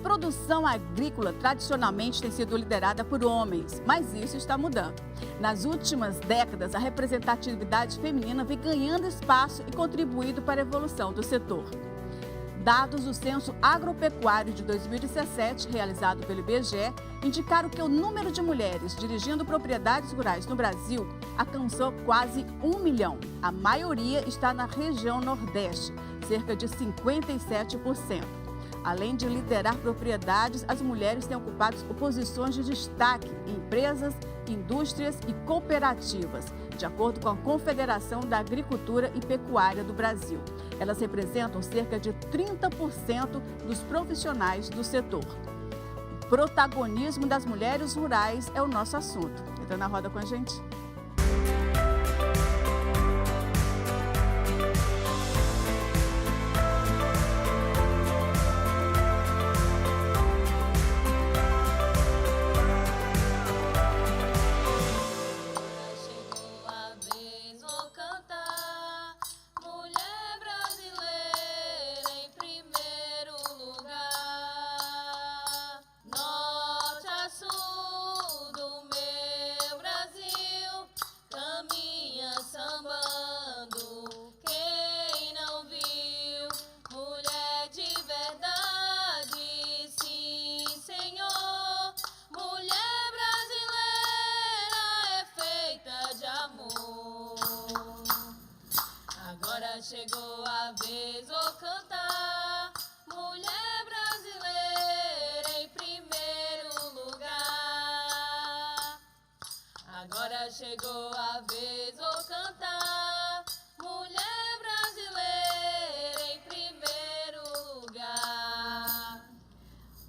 produção agrícola tradicionalmente tem sido liderada por homens, mas isso está mudando. Nas últimas décadas, a representatividade feminina vem ganhando espaço e contribuído para a evolução do setor. Dados do Censo Agropecuário de 2017, realizado pelo IBGE, indicaram que o número de mulheres dirigindo propriedades rurais no Brasil alcançou quase 1 milhão. A maioria está na região Nordeste, cerca de 57%. Além de liderar propriedades, as mulheres têm ocupado posições de destaque em empresas, indústrias e cooperativas, de acordo com a Confederação da Agricultura e Pecuária do Brasil. Elas representam cerca de 30% dos profissionais do setor. O protagonismo das mulheres rurais é o nosso assunto. Entra na roda com a gente. Chegou a vez, vou cantar, mulher brasileira em primeiro lugar. Agora chegou a vez, vou cantar, mulher brasileira em primeiro lugar.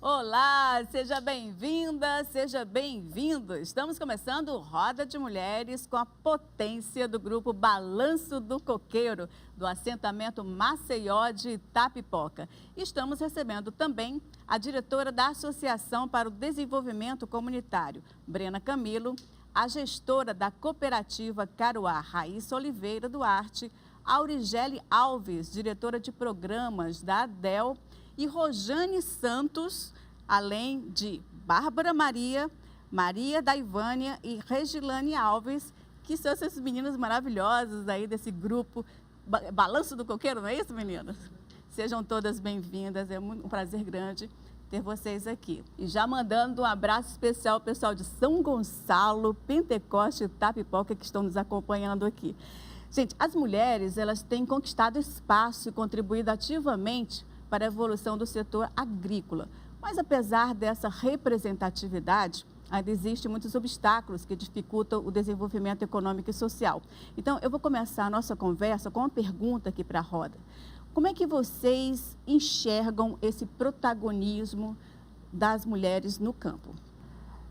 Olá, seja bem-vinda, seja bem-vindo. Estamos começando o Roda de Mulheres com a potência do grupo Balanço do Coqueiro, do assentamento Maceió de Itapipoca. Estamos recebendo também a diretora da Associação para o Desenvolvimento Comunitário, Brena Camilo, a gestora da cooperativa Caruá, Raíssa Oliveira Duarte, Aurigele Alves, diretora de programas da ADEL, e Rojane Santos, além de Bárbara Maria, Maria Daivânia e Regilane Alves, que são essas meninas maravilhosas aí desse grupo Balanço do Coqueiro, não é isso, meninas? Sejam todas bem-vindas, é um prazer grande ter vocês aqui. E já mandando um abraço especial ao pessoal de São Gonçalo, Pentecoste e Itapipoca que estão nos acompanhando aqui. Gente, as mulheres, elas têm conquistado espaço e contribuído ativamente para a evolução do setor agrícola. Mas apesar dessa representatividade, ainda existem muitos obstáculos que dificultam o desenvolvimento econômico e social. Então, eu vou começar a nossa conversa com uma pergunta aqui para a roda. Como é que vocês enxergam esse protagonismo das mulheres no campo?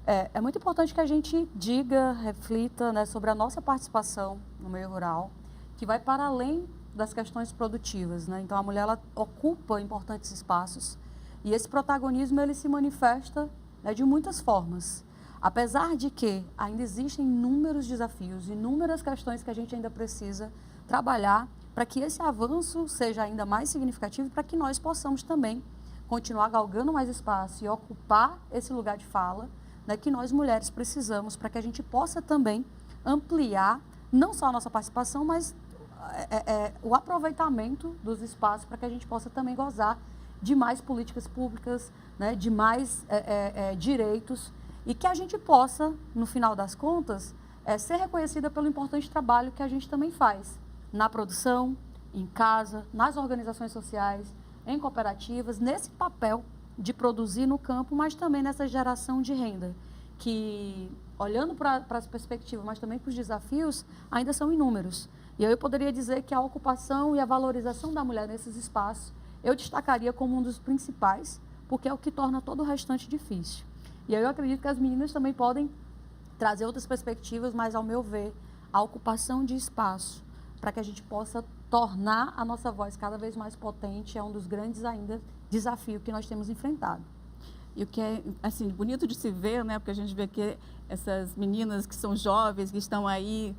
É muito importante que a gente diga, reflita, né, sobre a nossa participação no meio rural, que vai para além das questões produtivas, né? Então, a mulher ela ocupa importantes espaços e esse protagonismo ele se manifesta, né, de muitas formas. Apesar de que ainda existem inúmeros desafios, inúmeras questões que a gente ainda precisa trabalhar para que esse avanço seja ainda mais significativo, para que nós possamos também continuar galgando mais espaço e ocupar esse lugar de fala, né, que nós mulheres precisamos para que a gente possa também ampliar não só a nossa participação, mas o aproveitamento dos espaços para que a gente possa também gozar de mais políticas públicas, né, de mais direitos e que a gente possa, no final das contas, ser reconhecida pelo importante trabalho que a gente também faz na produção, em casa, nas organizações sociais, em cooperativas, nesse papel de produzir no campo, mas também nessa geração de renda, que, olhando para as perspectivas, mas também para os desafios, ainda são inúmeros. E eu poderia dizer que a ocupação e a valorização da mulher nesses espaços, eu destacaria como um dos principais, porque é o que torna todo o restante difícil. E aí eu acredito que as meninas também podem trazer outras perspectivas, mas, ao meu ver, a ocupação de espaço, para que a gente possa tornar a nossa voz cada vez mais potente, é um dos grandes ainda desafios que nós temos enfrentado. E o que é, assim, bonito de se ver, né? Porque a gente vê aqui essas meninas que são jovens, que estão aí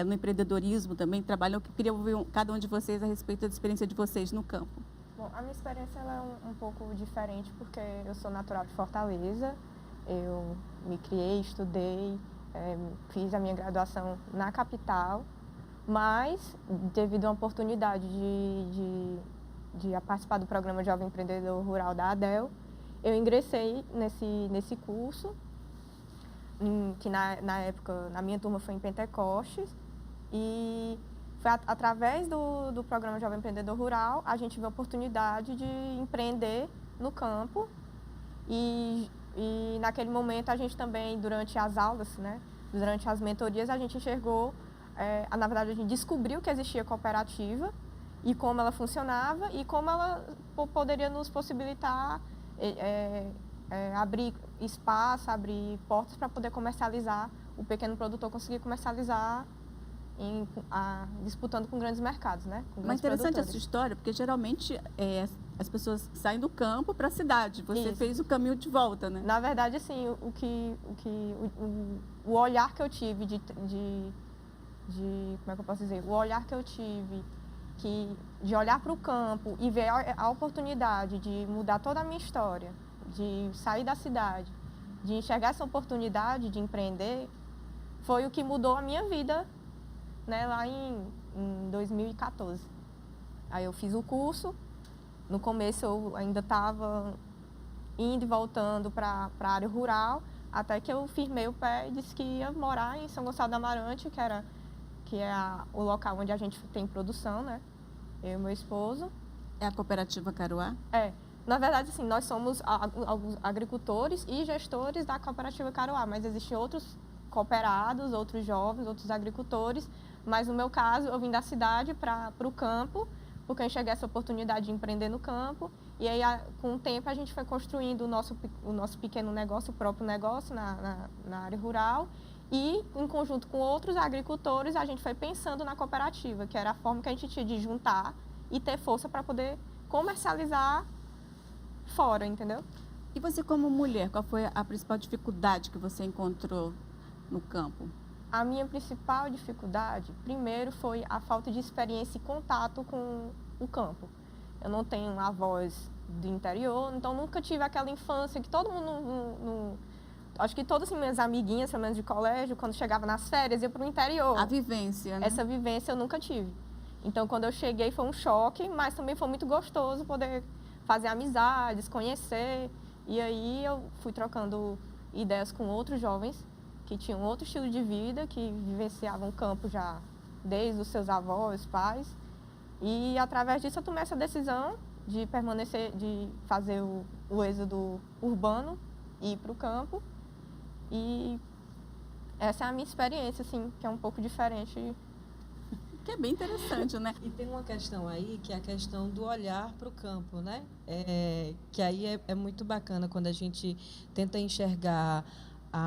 no empreendedorismo também, trabalham. Eu queria ouvir cada um de vocês a respeito da experiência de vocês no campo. Bom, Bom, a minha experiência ela é um pouco diferente porque eu sou natural de Fortaleza, eu me criei, estudei, fiz a minha graduação na capital, mas devido a uma oportunidade de participar do programa Jovem Empreendedor Rural da ADEL, eu ingressei nesse curso, que na época, na minha turma foi em Pentecostes, e foi através do programa Jovem Empreendedor Rural, a gente viu a oportunidade de empreender no campo. E naquele momento a gente também, durante as aulas, né, durante as mentorias, a gente enxergou, na verdade a gente descobriu que existia cooperativa e como ela funcionava e como ela poderia nos possibilitar abrir espaço, abrir portas para poder comercializar, o pequeno produtor conseguir comercializar disputando com grandes mercados, né? Com Mas grandes interessante produtores. essa história, porque geralmente as pessoas saem do campo para a cidade. Você Isso. fez o caminho de volta, né? Na verdade, assim, o olhar que eu tive como é que eu posso dizer? O olhar que eu tive de olhar para o campo e ver a oportunidade de mudar toda a minha história, de sair da cidade, de enxergar essa oportunidade de empreender, foi o que mudou a minha vida, né, lá em 2014. Aí eu fiz o curso, no começo eu ainda estava indo e voltando para a área rural, até que eu firmei o pé e disse que ia morar em São Gonçalo do Amarante, que é o local onde a gente tem produção, né, eu e meu esposo. É a cooperativa Caruá? Na verdade, assim, nós somos alguns agricultores e gestores da cooperativa Caruá, mas existem outros cooperados, outros jovens, outros agricultores, mas no meu caso eu vim da cidade para o campo, porque eu enxerguei essa oportunidade de empreender no campo, e aí com o tempo a gente foi construindo o nosso pequeno negócio, o próprio negócio na área rural, e em conjunto com outros agricultores a gente foi pensando na cooperativa, que era a forma que a gente tinha de juntar e ter força para poder comercializar fora, entendeu? E você, como mulher, qual foi a principal dificuldade que você encontrou no campo? A minha principal dificuldade, primeiro, foi a falta de experiência e contato com o campo. Eu não tenho avós do interior, então nunca tive aquela infância que todo mundo... acho que todas as minhas amiguinhas, pelo menos de colégio, quando chegava nas férias, ia para o interior. A vivência, né? Essa vivência eu nunca tive. Então, quando eu cheguei, foi um choque, mas também foi muito gostoso poder fazer amizades, conhecer. E aí eu fui trocando ideias com outros jovens que tinham outro estilo de vida, que vivenciavam o campo já desde os seus avós, pais. E através disso eu tomei essa decisão de permanecer, de fazer o êxodo urbano e ir para o campo. E essa é a minha experiência, assim, que é um pouco diferente. Que é bem interessante, né? E tem uma questão aí, que é a questão do olhar para o campo, né? Que aí é muito bacana quando a gente tenta enxergar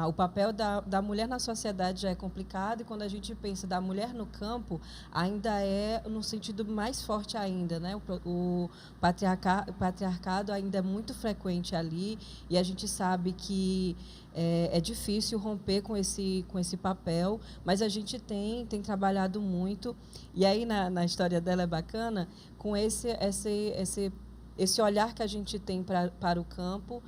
o papel da mulher na sociedade já é complicado, e quando a gente pensa da mulher no campo, ainda é no sentido mais forte ainda, né? O patriarcado ainda é muito frequente ali, e a gente sabe que é difícil romper com esse papel, mas a gente tem trabalhado muito, e aí na história dela é bacana, com esse olhar que a gente tem para o campo,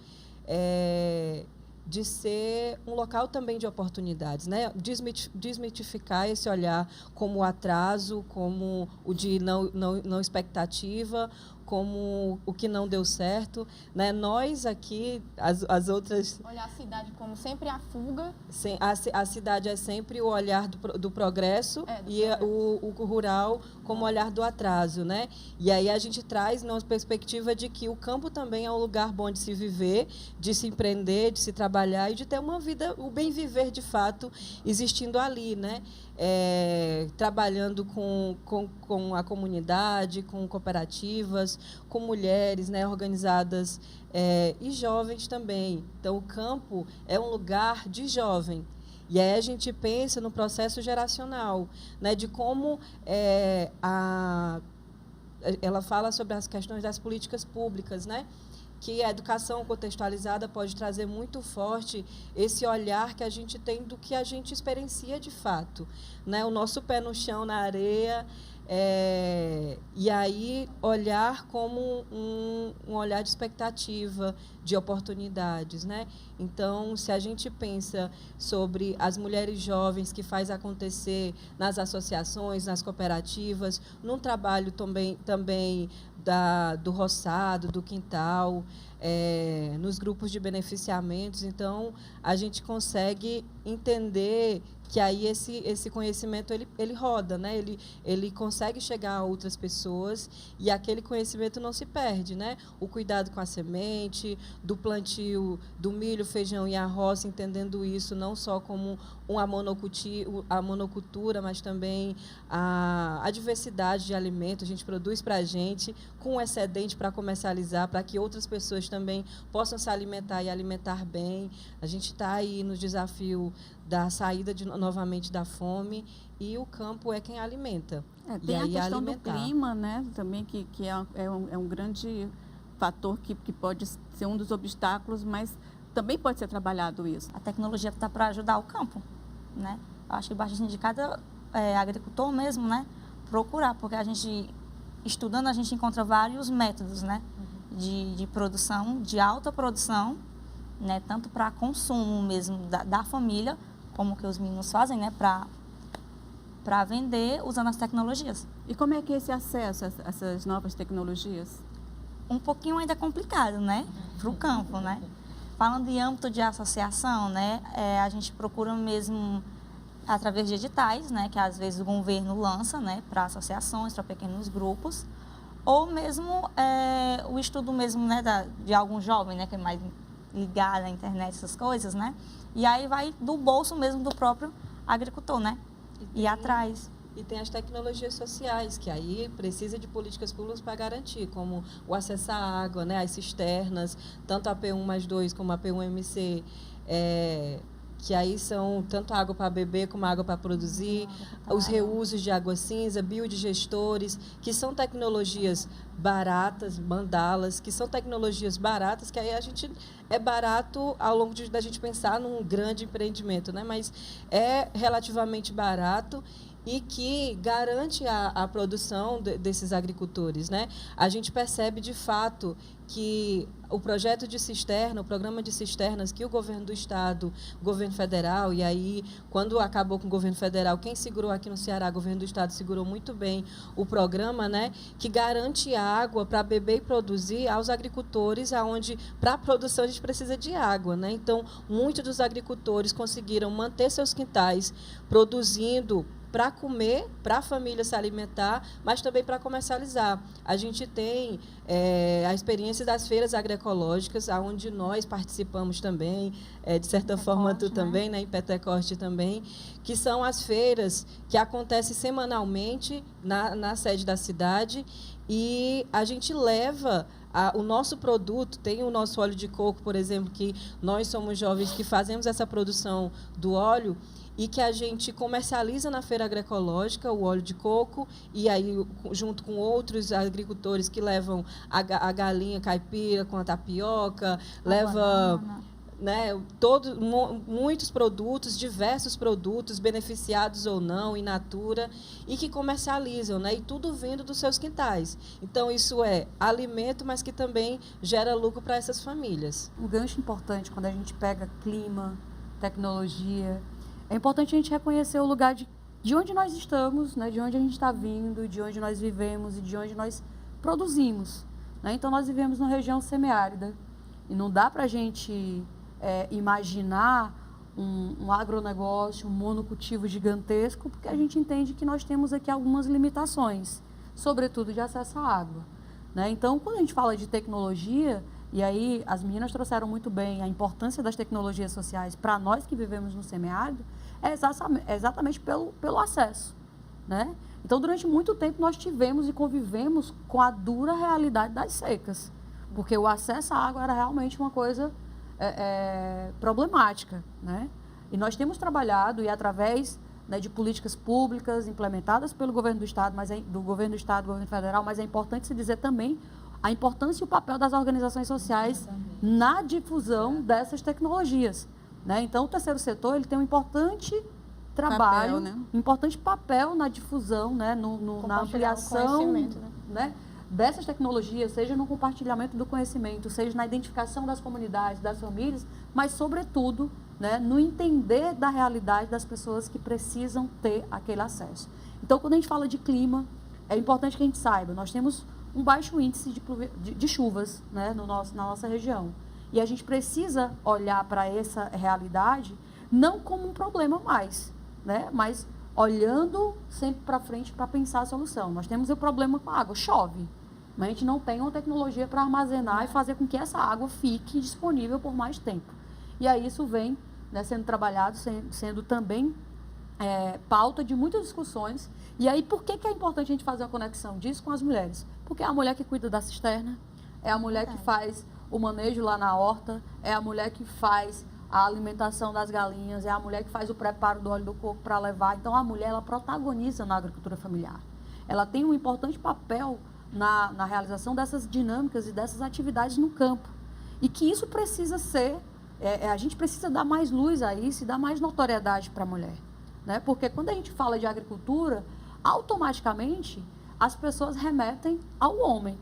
de ser um local também de oportunidades, né? Desmitificar esse olhar como o atraso, como o de não expectativa, como o que não deu certo, né? Nós aqui, as outras... Olhar a cidade como sempre a fuga. A cidade é sempre o olhar do progresso, e o rural como o olhar do atraso, né? E aí a gente traz uma perspectiva de que o campo também é um lugar bom de se viver, de se empreender, de se trabalhar e de ter uma vida, o bem viver de fato, existindo ali, né? Trabalhando com a comunidade, com cooperativas, com mulheres, né, organizadas, e jovens também. Então, o campo é um lugar de jovem. E aí a gente pensa no processo geracional, né, de como ela fala sobre as questões das políticas públicas, né? Que a educação contextualizada pode trazer muito forte esse olhar que a gente tem do que a gente experiencia de fato, né? O nosso pé no chão, na areia, E aí olhar como um olhar de expectativa, de oportunidades, né? Então, se a gente pensa sobre as mulheres jovens que faz acontecer nas associações, nas cooperativas, num trabalho também do roçado, do quintal, nos grupos de beneficiamentos, então a gente consegue entender que aí esse conhecimento ele roda, né? Ele consegue chegar a outras pessoas e aquele conhecimento não se perde, né? O cuidado com a semente, do plantio do milho, feijão e arroz, entendendo isso não só como a monocultura, mas também a diversidade de alimentos. A gente produz para a gente com excedente para comercializar, para que outras pessoas também possam se alimentar e alimentar bem. A gente está aí no desafio da saída novamente da fome, e o campo é quem alimenta. Tem a questão do clima, né, também, que é um grande fator que pode ser um dos obstáculos, mas também pode ser trabalhado isso. A tecnologia está para ajudar o campo, né? Acho que basta de cada agricultor mesmo, né, procurar, porque a gente, estudando, a gente encontra vários métodos, né, de produção, de alta produção, né, tanto para consumo mesmo da família, como que os meninos fazem, né, para vender usando as tecnologias. E como é que é esse acesso a essas novas tecnologias? Um pouquinho ainda complicado, né, para o campo, né. Falando em âmbito de associação, né, a gente procura mesmo através de editais, né, que às vezes o governo lança, né, para associações, para pequenos grupos, ou mesmo o estudo mesmo, né, de algum jovem, né, que é mais ligado à internet, essas coisas, né, e aí vai do bolso mesmo do próprio agricultor, né, e atrás. E tem as tecnologias sociais, que aí precisa de políticas públicas para garantir, como o acesso à água, né, as cisternas, tanto a P1+2 como a P1MC, que aí são tanto água para beber como água para produzir, os reusos de água cinza, biodigestores, que são tecnologias baratas, mandalas, que são tecnologias baratas, que aí a gente é barato ao longo da gente pensar num grande empreendimento, né? Mas é relativamente barato e que garante a produção desses agricultores, né? A gente percebe, de fato, que o projeto de cisterna, o programa de cisternas que o governo do Estado, o governo federal, e aí, quando acabou com o governo federal, quem segurou aqui no Ceará, o governo do Estado segurou muito bem o programa, né, que garante água para beber e produzir aos agricultores, aonde, para a produção, a gente precisa de água, né? Então, muitos dos agricultores conseguiram manter seus quintais produzindo para comer, para a família se alimentar, mas também para comercializar. A gente tem a experiência das feiras agroecológicas, onde nós participamos também, de certa forma tu também, né, em Petecorte também, que são as feiras que acontecem semanalmente na sede da cidade, e a gente leva o nosso produto. Tem o nosso óleo de coco, por exemplo, que nós somos jovens que fazemos essa produção do óleo, e que a gente comercializa na feira agroecológica, o óleo de coco, e aí junto com outros agricultores que levam a galinha caipira com a tapioca, leva, né, muitos produtos, diversos produtos, beneficiados ou não, in natura, e que comercializam, né, e tudo vindo dos seus quintais. Então, isso é alimento, mas que também gera lucro para essas famílias. Um gancho importante quando a gente pega clima, tecnologia, é importante a gente reconhecer o lugar de onde nós estamos, né, de onde a gente está vindo, de onde nós vivemos e de onde nós produzimos, né? Então, nós vivemos numa região semiárida e não dá para a gente imaginar um agronegócio, um monocultivo gigantesco, porque a gente entende que nós temos aqui algumas limitações, sobretudo de acesso à água, né? Então, quando a gente fala de tecnologia, e aí as meninas trouxeram muito bem a importância das tecnologias sociais para nós que vivemos no semiárido, é exatamente pelo acesso, né? Então, durante muito tempo, nós tivemos e convivemos com a dura realidade das secas, porque o acesso à água era realmente uma coisa problemática, né? E nós temos trabalhado, e através, né, de políticas públicas implementadas pelo governo do Estado, do governo federal, mas é importante se dizer também a importância e o papel das organizações sociais na difusão dessas tecnologias, né? Então, o terceiro setor ele tem um importante trabalho, Papel, né? importante papel na difusão, né, na Compartilhar o ampliação, conhecimento, né, dessas tecnologias, seja no compartilhamento do conhecimento, seja na identificação das comunidades, das famílias, mas, sobretudo, né, no entender da realidade das pessoas que precisam ter aquele acesso. Então, quando a gente fala de clima, é importante que a gente saiba, nós temos um baixo índice de chuvas, né, na nossa região. E a gente precisa olhar para essa realidade não como um problema mais, né, mas olhando sempre para frente para pensar a solução. Nós temos o problema com a água, chove, mas a gente não tem uma tecnologia para armazenar e fazer com que essa água fique disponível por mais tempo. E aí isso vem, né, sendo trabalhado, sendo também pauta de muitas discussões. E aí, por que é importante a gente fazer a conexão disso com as mulheres? Porque é a mulher que cuida da cisterna, é a mulher que faz o manejo lá na horta, é a mulher que faz a alimentação das galinhas, é a mulher que faz o preparo do óleo do coco para levar. Então, a mulher, ela protagoniza na agricultura familiar. Ela tem um importante papel na realização dessas dinâmicas e dessas atividades no campo. E que isso precisa ser, a gente precisa dar mais luz a isso e dar mais notoriedade para a mulher. Né? Porque quando a gente fala de agricultura, automaticamente as pessoas remetem ao homem.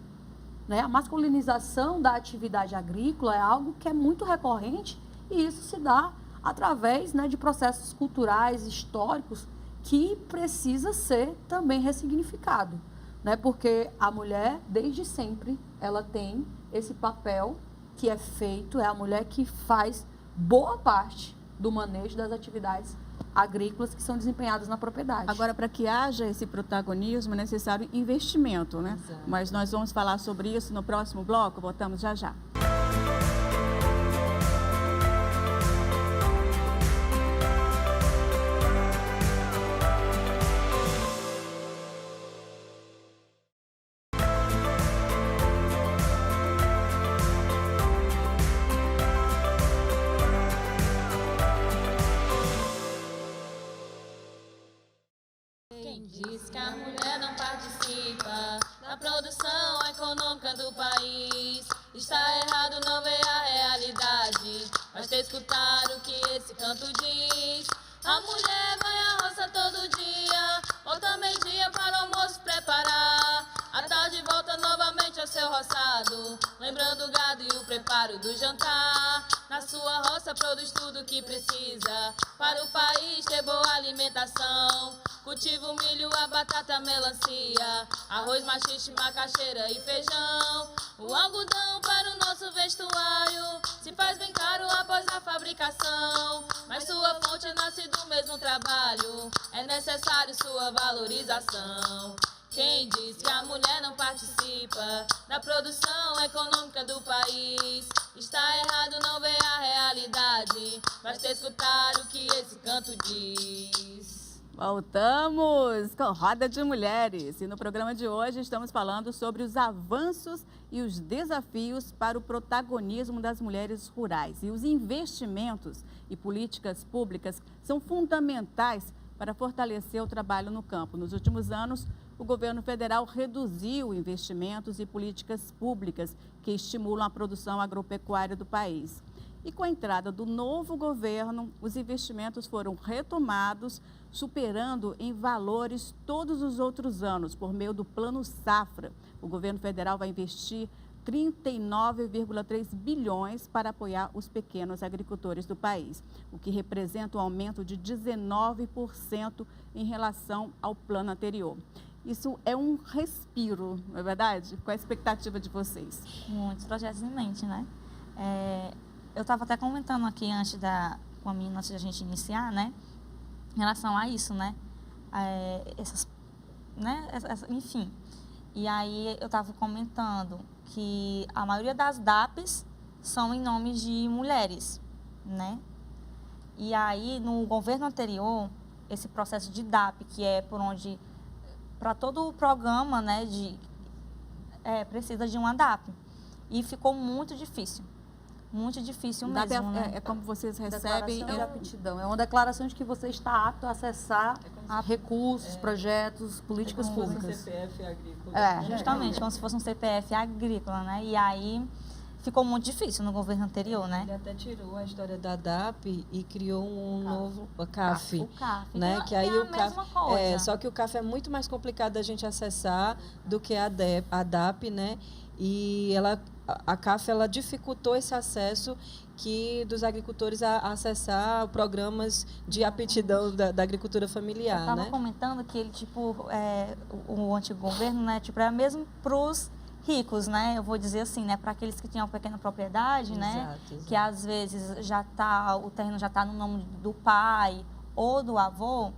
Né? A masculinização da atividade agrícola é algo que é muito recorrente e isso se dá através, né, de processos culturais, históricos, que precisa ser também ressignificado. Né? Porque a mulher, desde sempre, ela tem esse papel que é feito, é a mulher que faz boa parte do manejo das atividades agrícolas que são desempenhadas na propriedade. Agora, para que haja esse protagonismo, é necessário investimento, né? Exato. Mas nós vamos falar sobre isso no próximo bloco, voltamos já já. Quem diz que a mulher não participa da produção econômica do país está errado, não vê a realidade. Basta escutar o que esse canto diz. A mulher vai à roça todo dia, volta meio-dia para o almoço preparar. À tarde volta novamente ao seu roçado, lembrando o gado e o preparo do jantar. Na sua roça produz tudo o que precisa para o país ter boa alimentação. Cultiva o milho, a batata, a melancia, arroz, maxixe, macaxeira e feijão. O algodão para o nosso vestuário se faz bem caro após a fabricação. Mas sua fonte nasce do mesmo trabalho, é necessário sua valorização. Quem diz que a mulher não participa da produção econômica do país está errado, não vê a realidade. Basta escutar o que esse canto diz. Voltamos com Roda de Mulheres e no programa de hoje estamos falando sobre os avanços e os desafios para o protagonismo das mulheres rurais. E os investimentos e políticas públicas são fundamentais para fortalecer o trabalho no campo. Nos últimos anos, o governo federal reduziu investimentos e políticas públicas que estimulam a produção agropecuária do país. E com a entrada do novo governo, os investimentos foram retomados, superando em valores todos os outros anos. Por meio do Plano Safra, o governo federal vai investir 39,3 bilhões para apoiar os pequenos agricultores do país, o que representa um aumento de 19% em relação ao plano anterior. Isso é um respiro, não é verdade? Qual é a expectativa de vocês? Muitos projetos em mente, né? Eu estava até comentando aqui antes de a gente iniciar, né? Em relação a isso, né? Enfim. E aí eu estava comentando que a maioria das DAPs são em nome de mulheres, né? E aí, no governo anterior, esse processo de DAP, que é por onde, para todo o programa, né, precisa de uma DAP. E ficou muito difícil mesmo, né? É como vocês recebem... De aptidão. É uma declaração de que você está apto a acessar recursos, projetos, políticas públicas. CPF agrícola. Justamente, como se fosse um CPF agrícola, né? E aí ficou muito difícil no governo anterior, né? Ele até tirou a história da DAP e criou um novo CAF. O CAF. Né? Então, Que aí é a o CAF, mesma coisa. só que o CAF é muito mais complicado da gente acessar do que a DAP, né? E a CAF ela dificultou esse acesso dos agricultores a acessar programas de aptidão da agricultura familiar, Eu estava né? comentando que ele, tipo, o antigo governo, né, tipo, era mesmo para os ricos, né? Eu vou dizer assim, né, para aqueles que tinham pequena propriedade, né, Exato. que às vezes o terreno já está no nome do pai ou do avô,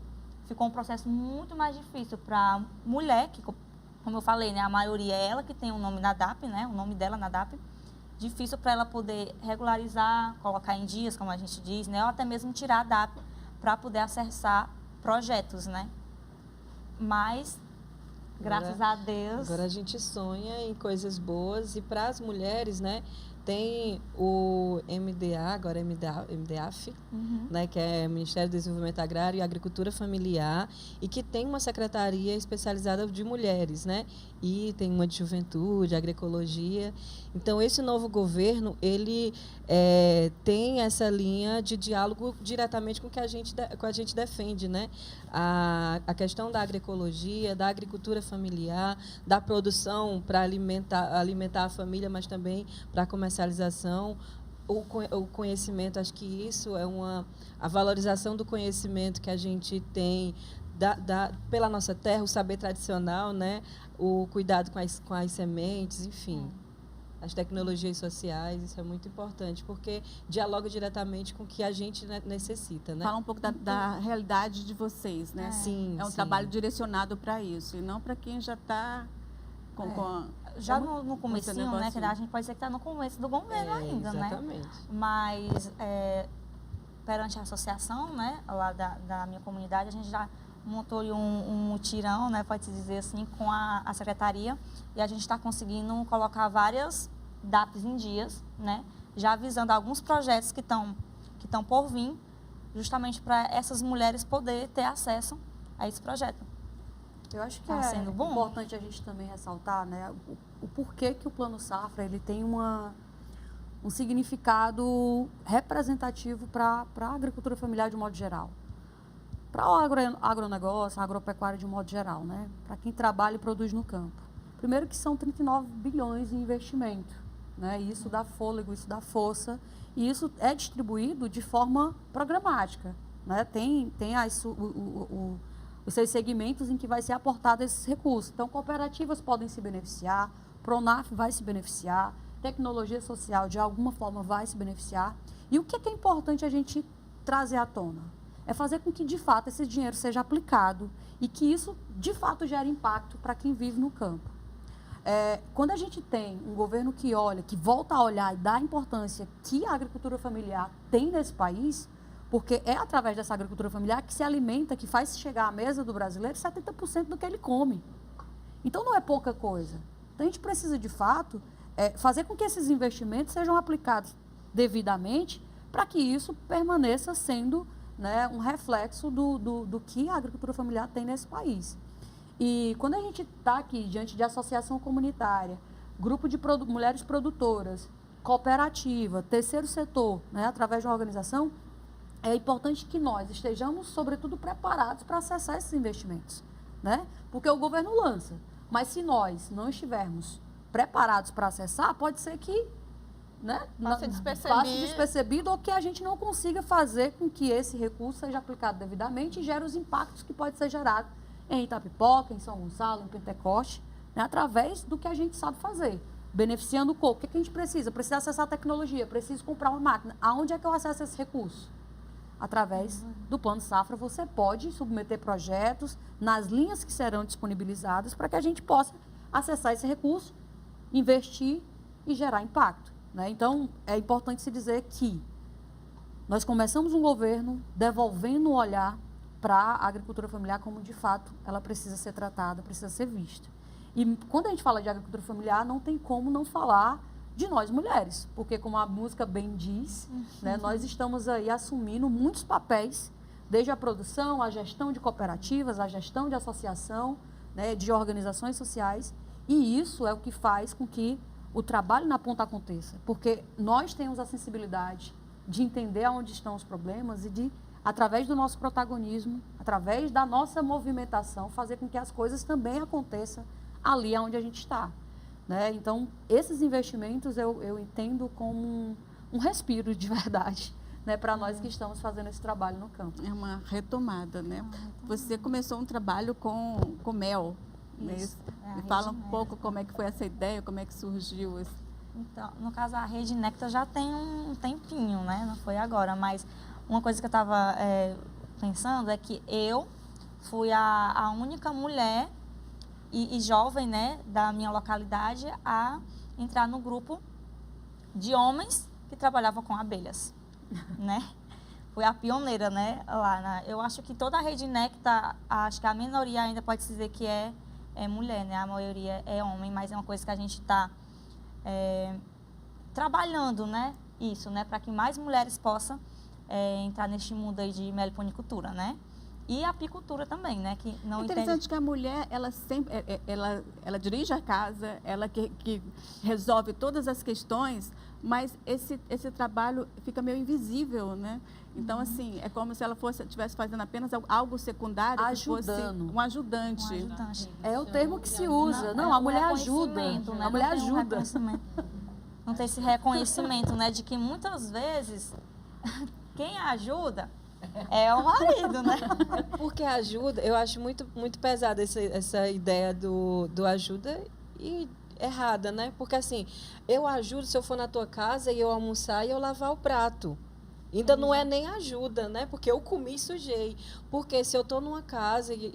ficou um processo muito mais difícil para a mulher, que, como eu falei, né, a maioria é ela que tem o nome na DAP, né, o nome dela na DAP, difícil para ela poder regularizar, colocar em dias, como a gente diz, né, ou até mesmo tirar a DAP para poder acessar projetos, né. Mas, graças a Deus... Agora a gente sonha em coisas boas e para as mulheres, né, tem o MDA, agora MDAF, né, que é Ministério do Desenvolvimento Agrário e Agricultura Familiar, e que tem uma secretaria especializada de mulheres, né, e tem uma de juventude, agroecologia. Então, esse novo governo, ele tem essa linha de diálogo diretamente com o que a gente defende, né, a questão da agroecologia, da agricultura familiar, da produção para alimentar a família, mas também para a comercialização, o conhecimento. Acho que isso é a valorização do conhecimento que a gente tem pela nossa terra, o saber tradicional, né, o cuidado com as sementes, enfim. As tecnologias sociais, isso é muito importante, porque dialoga diretamente com o que a gente necessita, né? Fala um pouco da realidade de vocês, né? Sim, É um sim. trabalho direcionado para isso, e não para quem já está Já no comecinho, né, que a gente pode dizer que está no começo do governo ainda, exatamente. né? Mas, perante a associação, né, lá da minha comunidade, a gente já montou um mutirão, né, pode-se dizer assim, com a secretaria, e a gente está conseguindo colocar várias DAPs em dias, né, já avisando alguns projetos que estão por vir, justamente para essas mulheres poderem ter acesso a esse projeto. Eu acho que Tá sendo bom. importante a gente também ressaltar, né, o porquê que o Plano Safra ele tem um significado representativo para a agricultura familiar de modo geral. Para o agronegócio, a agropecuária de modo geral, né? Para quem trabalha e produz no campo. Primeiro que são 39 bilhões em investimento, né? Isso dá fôlego, isso dá força, e isso é distribuído de forma programática, né? Tem os seus segmentos em que vai ser aportado esses recursos. Então, cooperativas podem se beneficiar, Pronaf vai se beneficiar, tecnologia social de alguma forma vai se beneficiar. E o que é importante a gente trazer à tona? É fazer com que, de fato, esse dinheiro seja aplicado e que isso, de fato, gere impacto para quem vive no campo. Quando a gente tem um governo que olha, que volta a olhar e dá a importância que a agricultura familiar tem nesse país, porque é através dessa agricultura familiar que se alimenta, que faz chegar à mesa do brasileiro 70% do que ele come. Então, não é pouca coisa. Então, a gente precisa, de fato, fazer com que esses investimentos sejam aplicados devidamente para que isso permaneça sendo, né, um reflexo do que a agricultura familiar tem nesse país. E quando a gente está aqui diante de associação comunitária, grupo de mulheres produtoras, cooperativa, terceiro setor, né, através de uma organização, é importante que nós estejamos, sobretudo, preparados para acessar esses investimentos, né? Porque o governo lança, mas se nós não estivermos preparados para acessar, pode ser que, né, passe despercebido ou que a gente não consiga fazer com que esse recurso seja aplicado devidamente e gere os impactos que pode ser gerado em Itapipoca, em São Gonçalo, em Pentecoste, né, através do que a gente sabe fazer, beneficiando o corpo. O que a gente precisa? Precisa acessar a tecnologia, preciso comprar uma máquina. Aonde é que eu acesso esse recurso? Através do Plano Safra, você pode submeter projetos nas linhas que serão disponibilizadas para que a gente possa acessar esse recurso, investir e gerar impacto, né? Então, é importante se dizer que nós começamos um governo devolvendo o olhar para a agricultura familiar como, de fato, ela precisa ser tratada, precisa ser vista. E quando a gente fala de agricultura familiar, não tem como não falar de nós mulheres, porque, como a música bem diz, né, nós estamos aí assumindo muitos papéis, desde a produção, a gestão de cooperativas, a gestão de associação, né, de organizações sociais, e isso é o que faz com que o trabalho na ponta aconteça, porque nós temos a sensibilidade de entender onde estão os problemas e de, através do nosso protagonismo, através da nossa movimentação, fazer com que as coisas também aconteçam ali onde a gente está, né? Então, esses investimentos eu entendo como um respiro de verdade, né, para nós que estamos fazendo esse trabalho no campo. É uma retomada, né? Você começou um trabalho com mel, né? Isso, é a Me fala um Rede pouco como é que foi essa ideia, como é que surgiu esse... Então, no caso, a Rede Nectar já tem um tempinho, né? Não foi agora, mas uma coisa que eu estava pensando é que eu fui a única mulher e jovem, né, da minha localidade a entrar no grupo de homens que trabalhavam com abelhas, né? Fui a pioneira, né, lá. Eu acho que toda a Rede Nectar, acho que a minoria ainda pode se dizer que é mulher, né? A maioria é homem, mas é uma coisa que a gente está trabalhando, né? Isso, né? Para que mais mulheres possam entrar neste mundo aí de meliponicultura, né? E a apicultura também, né? Que não É interessante que a mulher, ela sempre, ela dirige a casa, ela que resolve todas as questões, mas esse trabalho fica meio invisível, né? Então, assim, é como se ela estivesse fazendo apenas algo secundário, Ajudando. que fosse um ajudante. Um ajudante. É o termo que se usa. Não, é a um mulher ajuda. reconhecimento, né? A mulher Não tem um ajuda. reconhecimento. Não tem esse reconhecimento, né? De que muitas vezes quem ajuda é o marido, né? Porque ajuda, eu acho muito, muito pesada essa ideia do ajuda e errada, né? Porque assim, eu ajudo se eu for na tua casa e eu almoçar e eu lavar o prato. Ainda não é nem ajuda, né? Porque eu comi e sujei. Porque se eu estou numa casa e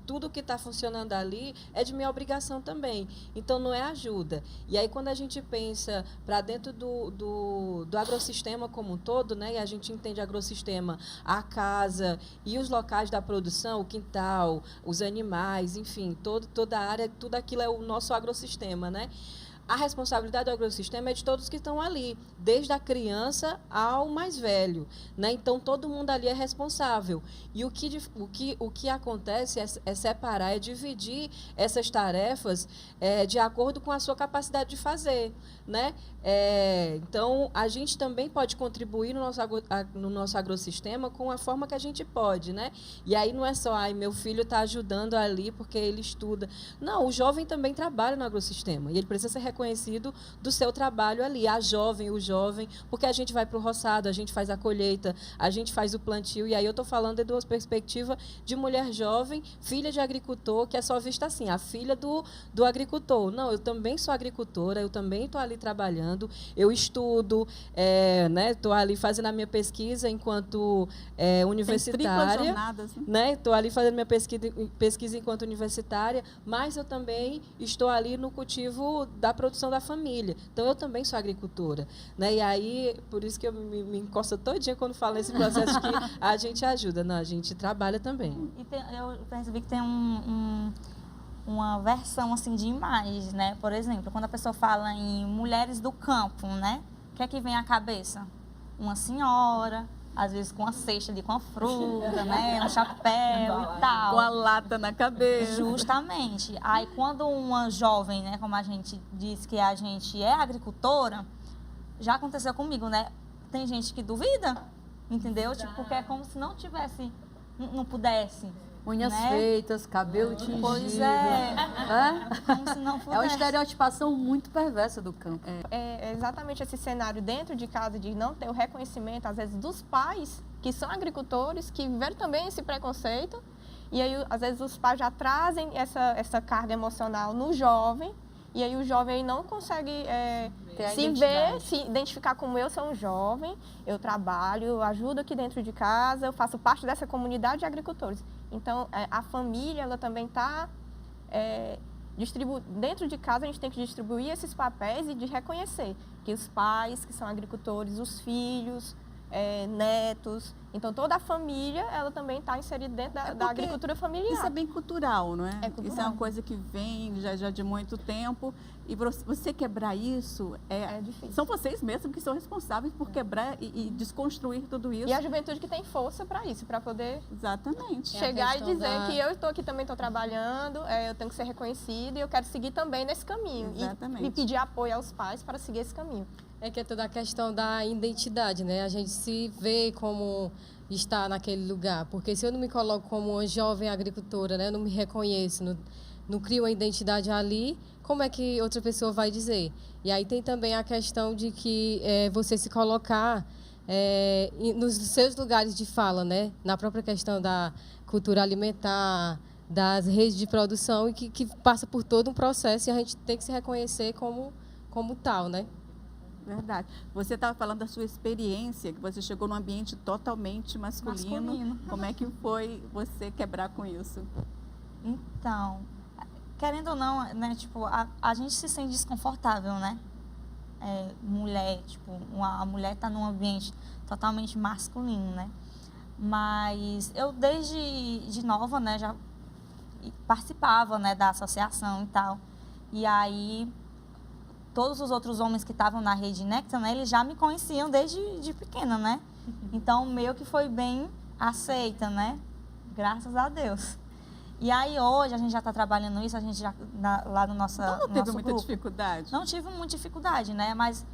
tudo que está funcionando ali é de minha obrigação também. Então, não é ajuda. E aí, quando a gente pensa para dentro do agrossistema como um todo, né? E a gente entende agrossistema, a casa e os locais da produção, o quintal, os animais, enfim, toda a área, tudo aquilo é o nosso agrossistema, né? A responsabilidade do agrossistema é de todos que estão ali, desde a criança ao mais velho, né? Então, todo mundo ali é responsável. E o que acontece é separar, é dividir essas tarefas de acordo com a sua capacidade de fazer, né? Então, a gente também pode contribuir no nosso agrossistema com a forma que a gente pode, né? E aí não é só, meu filho está ajudando ali porque ele estuda. Não, o jovem também trabalha no agrossistema e ele precisa ser reconhecido do seu trabalho ali, o jovem, porque a gente vai para o roçado, a gente faz a colheita, a gente faz o plantio, e aí eu estou falando de uma perspectiva de mulher jovem, filha de agricultor, que é só vista assim, a filha do agricultor. Não, eu também sou agricultora, eu também estou ali trabalhando, eu estudo, estou ali fazendo a minha pesquisa enquanto universitária, jornadas, né? Estou ali fazendo minha pesquisa enquanto universitária, mas eu também estou ali no cultivo da produção da família. Então, eu também sou agricultora, né? E aí, por isso que eu me encosto todinha quando falo nesse processo que a gente ajuda. Não, a gente trabalha também. E eu percebi que tem uma versão assim de imagens, né? Por exemplo, quando a pessoa fala em mulheres do campo, né? O que é que vem à cabeça? Uma senhora, às vezes com a cesta com a fruta, né? Um chapéu e tal. Com a lata na cabeça. Justamente. Aí, quando uma jovem, né? Como a gente diz que a gente é agricultora, já aconteceu comigo, né? Tem gente que duvida, entendeu? Tipo, porque é como se não tivesse, não pudesse. Unhas né? feitas, cabelo tingido. Pois é. Como se não É uma pudesse. estereotipação muito perversa do campo. É exatamente esse cenário dentro de casa de não ter o reconhecimento, às vezes, dos pais, que são agricultores, que viveram também esse preconceito. E aí, às vezes, os pais já trazem essa carga emocional no jovem, e aí o jovem não consegue se identificar como eu sou um jovem, eu trabalho, eu ajudo aqui dentro de casa, eu faço parte dessa comunidade de agricultores. Então, a família, ela também está... Dentro de casa, a gente tem que distribuir esses papéis e de reconhecer que os pais, que são agricultores, os filhos, netos, Então, toda a família, ela também está inserida dentro da agricultura familiar. Isso é bem cultural, não é? É cultural. Isso é uma coisa que vem já de muito tempo. E você quebrar isso, É difícil. são vocês mesmos que são responsáveis por quebrar e desconstruir tudo isso. E a juventude que tem força para isso, para poder Exatamente. chegar e questão dizer que eu estou aqui também, estou trabalhando, eu tenho que ser reconhecida e eu quero seguir também nesse caminho. Exatamente. E pedir apoio aos pais para seguir esse caminho. É que é toda a questão da identidade, né? A gente se vê como está naquele lugar. Porque se eu não me coloco como uma jovem agricultora, né? Eu não me reconheço, não crio uma identidade ali, como é que outra pessoa vai dizer? E aí tem também a questão de que você se colocar nos seus lugares de fala, né? Na própria questão da cultura alimentar, das redes de produção, e que passa por todo um processo e a gente tem que se reconhecer como tal, né? Verdade. Você estava falando da sua experiência, que você chegou num ambiente totalmente masculino. Como é que foi você quebrar com isso? Então, querendo ou não, né, tipo, a gente se sente desconfortável, né? Mulher, tipo, a mulher está num ambiente totalmente masculino, né? Mas eu desde nova, né, já participava, né, da associação e tal. E aí todos os outros homens que estavam na rede Nectar, né, eles já me conheciam desde pequena, né? Então, meio que foi bem aceita, né? Graças a Deus. E aí, hoje, a gente já está trabalhando isso, a gente já, lá no nosso Então, não teve nosso muita grupo. dificuldade? Não tive muita dificuldade, né? Mas,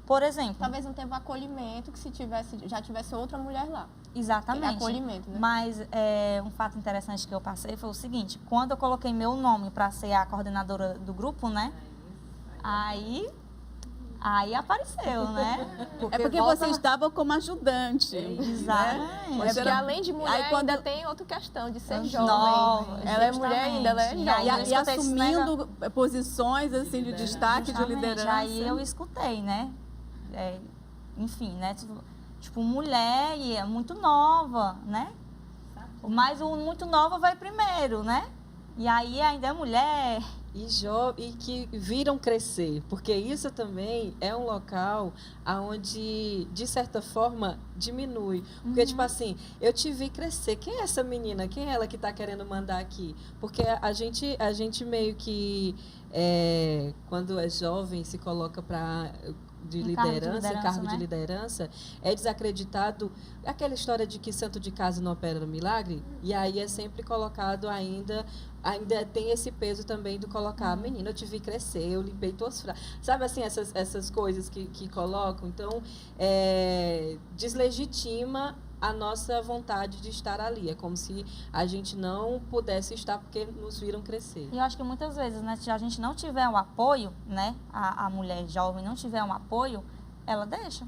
por exemplo... Talvez não teve um acolhimento que se já tivesse outra mulher lá. Exatamente. Aquele acolhimento, né? Mas um fato interessante que eu passei foi o seguinte: quando eu coloquei meu nome para ser a coordenadora do grupo, né? Aí apareceu, né? Porque você estava como ajudante. Exatamente. Né? Porque além de mulher, Aí, quando- ainda tem outra questão de ser Nova, jovem. Ela é mulher ainda, ela é justamente. jovem. E aí, E eu escutei esse assumindo posições assim de destaque, de Justamente. liderança. Aí eu escutei, né? Enfim, né? Tipo, mulher e é muito nova, né? Mas o muito nova vai primeiro, né? E aí ainda é mulher. E que viram crescer, porque isso também é um local onde, de certa forma, diminui. Porque, tipo assim, eu te vi crescer. Quem é essa menina? Quem é ela que está querendo mandar aqui? Porque a gente meio que, quando é jovem, se coloca para... cargo de liderança, é desacreditado aquela história de que santo de casa não opera no milagre, e aí é sempre colocado ainda tem esse peso também do colocar, menina, eu te vi crescer, eu limpei tuas frases, sabe assim, essas coisas que colocam, então deslegitima a nossa vontade de estar ali. É como se a gente não pudesse estar porque nos viram crescer. E eu acho que muitas vezes, né, se a gente não tiver um apoio, né, a mulher jovem não tiver um apoio, ela deixa,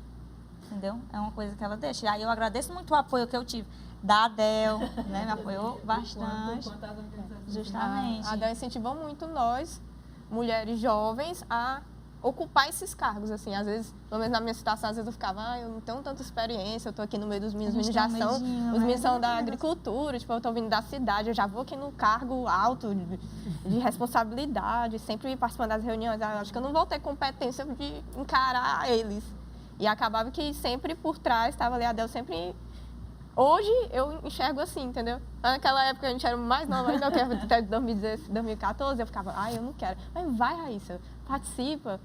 entendeu? É uma coisa que ela deixa. E aí eu agradeço muito o apoio que eu tive da Adel, né, me apoiou bastante. Justamente. A Adel incentivou muito nós, mulheres jovens, a ocupar esses cargos, assim, às vezes, pelo menos na minha situação, às vezes eu ficava, eu não tenho tanta experiência, eu tô aqui no meio dos meninos, os meninos já são, os meninos são da agricultura, tipo, eu tô vindo da cidade, eu já vou aqui no cargo alto de responsabilidade, sempre participando das reuniões, eu acho que eu não vou ter competência de encarar eles. E acabava que sempre por trás estava ali a Adel, sempre... Hoje eu enxergo assim, entendeu? Naquela época a gente era mais nova ainda, que era até 2014, eu ficava, eu não quero. Mas vai, Raíssa, participa,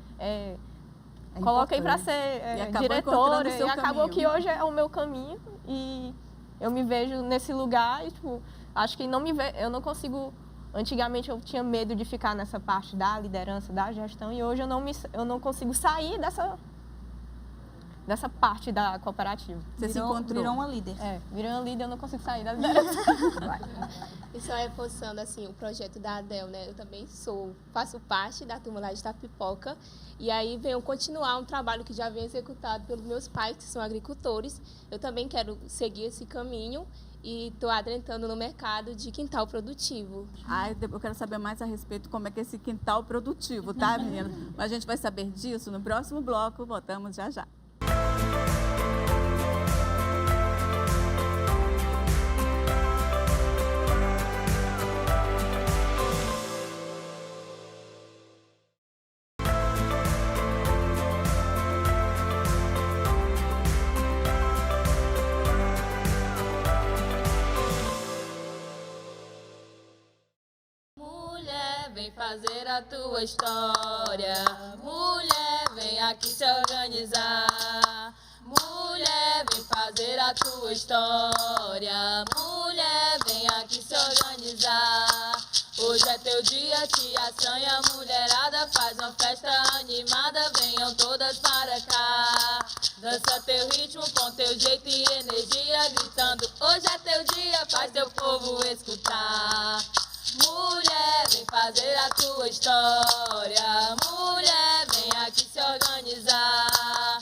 coloca aí para ser diretora. E acabou que hoje é o meu caminho e eu me vejo nesse lugar e, tipo, acho que eu não consigo... Antigamente eu tinha medo de ficar nessa parte da liderança, da gestão, e hoje eu não consigo sair dessa parte da cooperativa. Você se encontrou. Virou uma líder. Virou uma líder, eu não consigo sair da liderança. E só reforçando, assim, o projeto da Adel, né? Eu também faço parte da turma lá de Itapipoca. E aí venho continuar um trabalho que já vem executado pelos meus pais, que são agricultores. Eu também quero seguir esse caminho e estou adentrando no mercado de quintal produtivo. Eu quero saber mais a respeito como é que é esse quintal produtivo, tá, menina? Mas a gente vai saber disso no próximo bloco. Voltamos já já. fazer a tua história. Mulher, vem aqui se organizar. Mulher, vem fazer a tua história. Mulher, vem aqui se organizar. Hoje é teu dia, te assanha, mulherada, faz uma festa animada, venham todas para cá. Dança teu ritmo com teu jeito e energia, gritando, hoje é teu dia, faz teu povo escutar. Mulher, vem fazer a tua história. Mulher, vem aqui se organizar.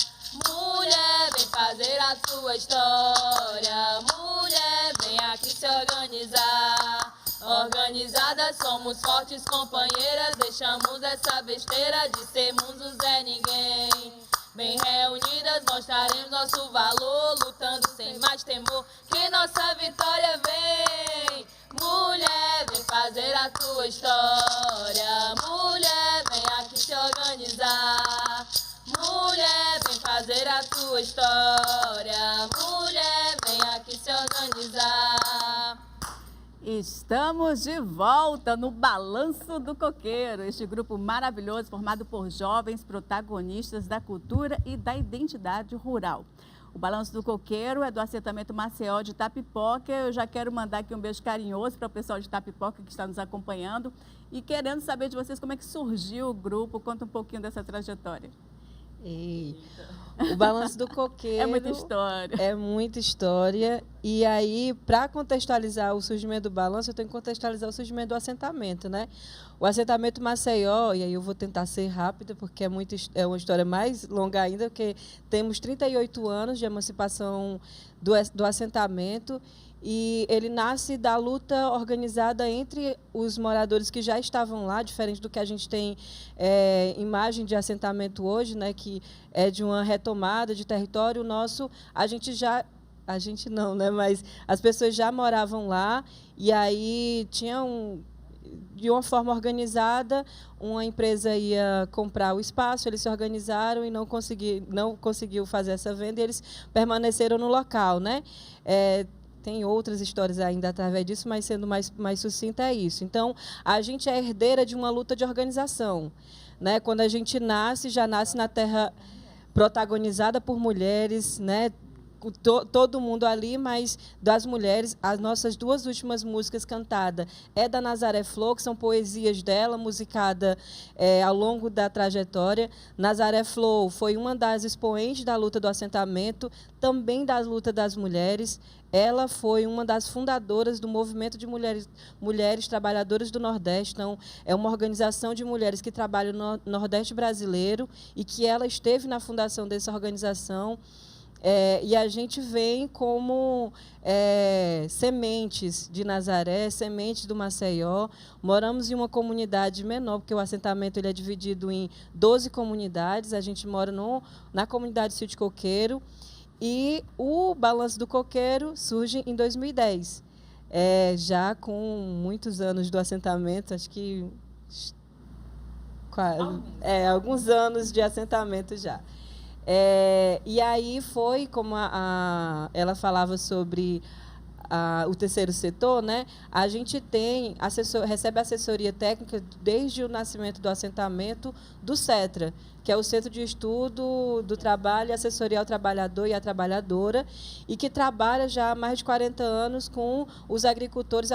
Mulher, vem fazer a tua história. Mulher, vem aqui se organizar. Organizadas somos fortes companheiras, deixamos essa besteira de sermos o Zé Ninguém. Bem reunidas mostraremos nosso valor, lutando sem mais temor, que nossa vitória vem. Mulher, vem fazer a tua história. Mulher, vem aqui se organizar. Mulher, vem fazer a tua história. Mulher, vem aqui se organizar. Estamos de volta no Balanço do Coqueiro, este grupo maravilhoso formado por jovens protagonistas da cultura e da identidade rural. O Balanço do Coqueiro é do assentamento Maceió de Itapipoca. Eu já quero mandar aqui um beijo carinhoso para o pessoal de Itapipoca que está nos acompanhando e querendo saber de vocês como é que surgiu o grupo. Conta um pouquinho dessa trajetória. O Balanço do Coqueiro... É muita história. É muita história. E aí, para contextualizar o surgimento do Balanço, eu tenho que contextualizar o surgimento do assentamento, né? O assentamento Maceió, e aí eu vou tentar ser rápida, porque é uma história mais longa ainda, porque temos 38 anos de emancipação do assentamento, e ele nasce da luta organizada entre os moradores que já estavam lá, diferente do que a gente tem imagem de assentamento hoje, né, que é de uma retomada de território nosso. A gente não, né, mas as pessoas já moravam lá, e aí tinham, de uma forma organizada, uma empresa ia comprar o espaço, eles se organizaram e não conseguiu fazer essa venda, e eles permaneceram no local, né? Tem outras histórias ainda através disso, mas sendo mais sucinta é isso. Então, a gente é herdeira de uma luta de organização, né? Quando a gente nasce, já nasce na terra protagonizada por mulheres, né? Todo mundo ali, mas das mulheres, as nossas duas últimas músicas cantadas é da Nazaré Flor, que são poesias dela, musicada ao longo da trajetória. Nazaré Flor foi uma das expoentes da luta do assentamento, também da luta das mulheres. Ela foi uma das fundadoras do movimento de mulheres trabalhadoras do Nordeste. Então, é uma organização de mulheres que trabalham no Nordeste brasileiro e que ela esteve na fundação dessa organização. E a gente vem como sementes de Nazaré, sementes do Maceió. Moramos em uma comunidade menor, porque o assentamento ele é dividido em 12 comunidades. A gente mora na comunidade Sítio Coqueiro. E o Balanço do Coqueiro surge em 2010, já com muitos anos do assentamento, acho que alguns anos de assentamento já. E aí foi, como ela falava sobre o terceiro setor, né? A gente recebe assessoria técnica desde o nascimento do assentamento do CETRA, que é o Centro de Estudo do Trabalho e Assessoria ao Trabalhador e à Trabalhadora, e que trabalha já há mais de 40 anos com os agricultores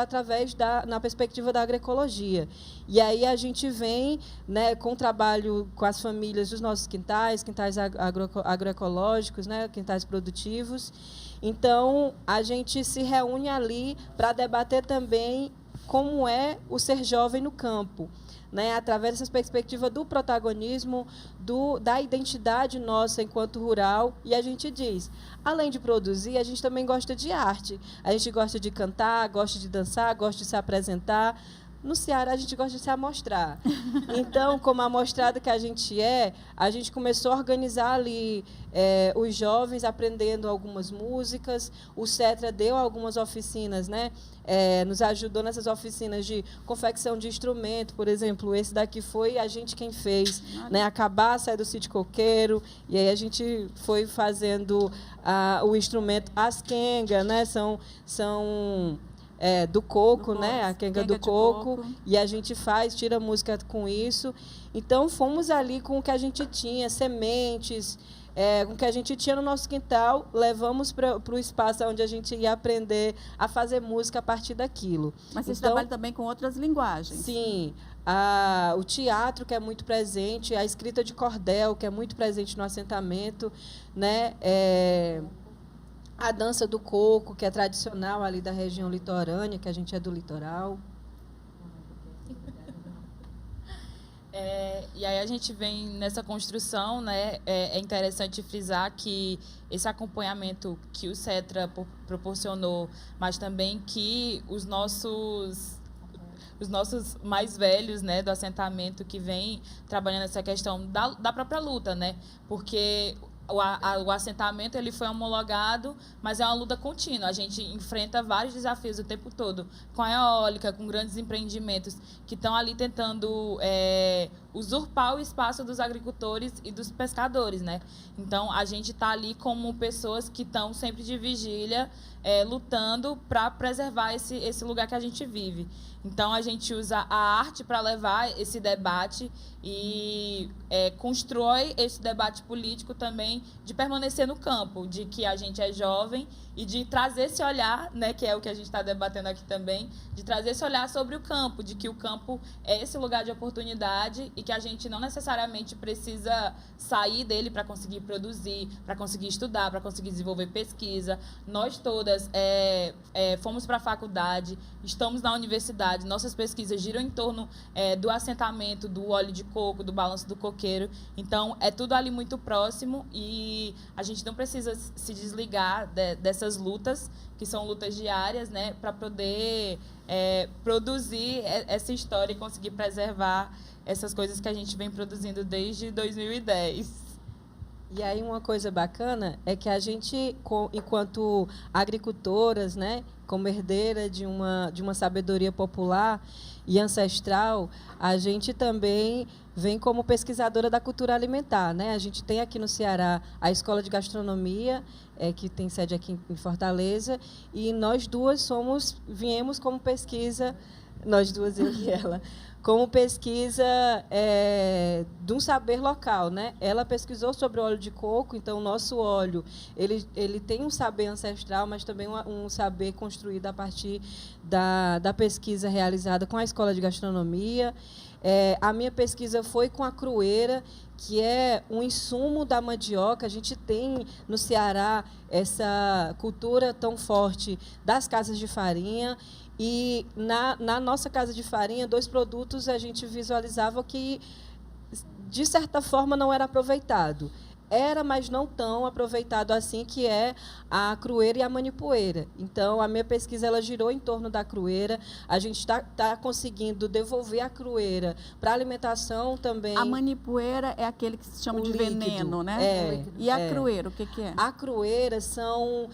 na perspectiva da agroecologia. E aí a gente vem, né, com o trabalho com as famílias dos nossos quintais agroecológicos, né, quintais produtivos. Então, a gente se reúne ali para debater também como é o ser jovem no campo, né, através dessa perspectiva do protagonismo, da identidade nossa enquanto rural. E a gente diz, além de produzir, a gente também gosta de arte. A gente gosta de cantar, gosta de dançar, gosta de se apresentar. No Ceará, a gente gosta de se amostrar. Então, como amostrado que a gente começou a organizar ali os jovens aprendendo algumas músicas. O CETRA deu algumas oficinas, né? Nos ajudou nessas oficinas de confecção de instrumento. Por exemplo, esse daqui foi a gente quem fez, né? A cabaça do Sítio Coqueiro. E aí a gente foi fazendo o instrumento, as quengas, né? São do coco, Do né? coco, A quenga quenga do de coco. coco. E a gente tira música com isso. Então, fomos ali com o que a gente tinha, sementes, com o que a gente tinha no nosso quintal, levamos para o espaço onde a gente ia aprender a fazer música a partir daquilo. Mas vocês Então, trabalham também com outras linguagens. sim, o teatro, que é muito presente, a escrita de cordel, que é muito presente no assentamento, né? A dança do coco, que é tradicional ali da região litorânea, que a gente é do litoral. E aí a gente vem nessa construção, né? É interessante frisar que esse acompanhamento que o CETRA proporcionou, mas também que os nossos mais velhos, né, do assentamento, que vem trabalhando essa questão da própria luta, né? Porque o assentamento ele foi homologado, mas é uma luta contínua. A gente enfrenta vários desafios o tempo todo, com a eólica, com grandes empreendimentos que estão ali tentando usurpar o espaço dos agricultores e dos pescadores, né? Então, a gente está ali como pessoas que estão sempre de vigília, lutando para preservar esse lugar que a gente vive. Então, a gente usa a arte para levar esse debate e constrói esse debate político também de permanecer no campo, de que a gente é jovem e de trazer esse olhar, né, que é o que a gente está debatendo aqui também, de trazer esse olhar sobre o campo, de que o campo é esse lugar de oportunidade e que a gente não necessariamente precisa sair dele para conseguir produzir, para conseguir estudar, para conseguir desenvolver pesquisa. Nós todas fomos para a faculdade, estamos na universidade, nossas pesquisas giram em torno do assentamento, do óleo de coco, do balanço do coqueiro. Então, é tudo ali muito próximo e a gente não precisa se desligar dessas lutas, que são lutas diárias, né, para poder produzir essa história e conseguir preservar essas coisas que a gente vem produzindo desde 2010. E aí uma coisa bacana é que a gente, enquanto agricultoras, né, como herdeira de uma sabedoria popular e ancestral, a gente também vem como pesquisadora da cultura alimentar, né? A gente tem aqui no Ceará a Escola de Gastronomia, que tem sede aqui em Fortaleza, e nós duas viemos como pesquisa, nós duas, eu e ela, como pesquisa de um saber local, né? Ela pesquisou sobre o óleo de coco, então o nosso óleo ele tem um saber ancestral, mas também um saber construído a partir da pesquisa realizada com a Escola de Gastronomia. A minha pesquisa foi com a crueira, que é um insumo da mandioca. A gente tem no Ceará essa cultura tão forte das casas de farinha. E na nossa casa de farinha, 2 produtos a gente visualizava que, de certa forma, não era aproveitado. Era, mas não tão aproveitado assim, que é a crueira e a manipoeira. Então, a minha pesquisa ela girou em torno da crueira. A gente está conseguindo devolver a crueira para a alimentação também. A manipoeira é aquele que se chama de líquido, veneno, né? E a crueira, o que é? A crueira são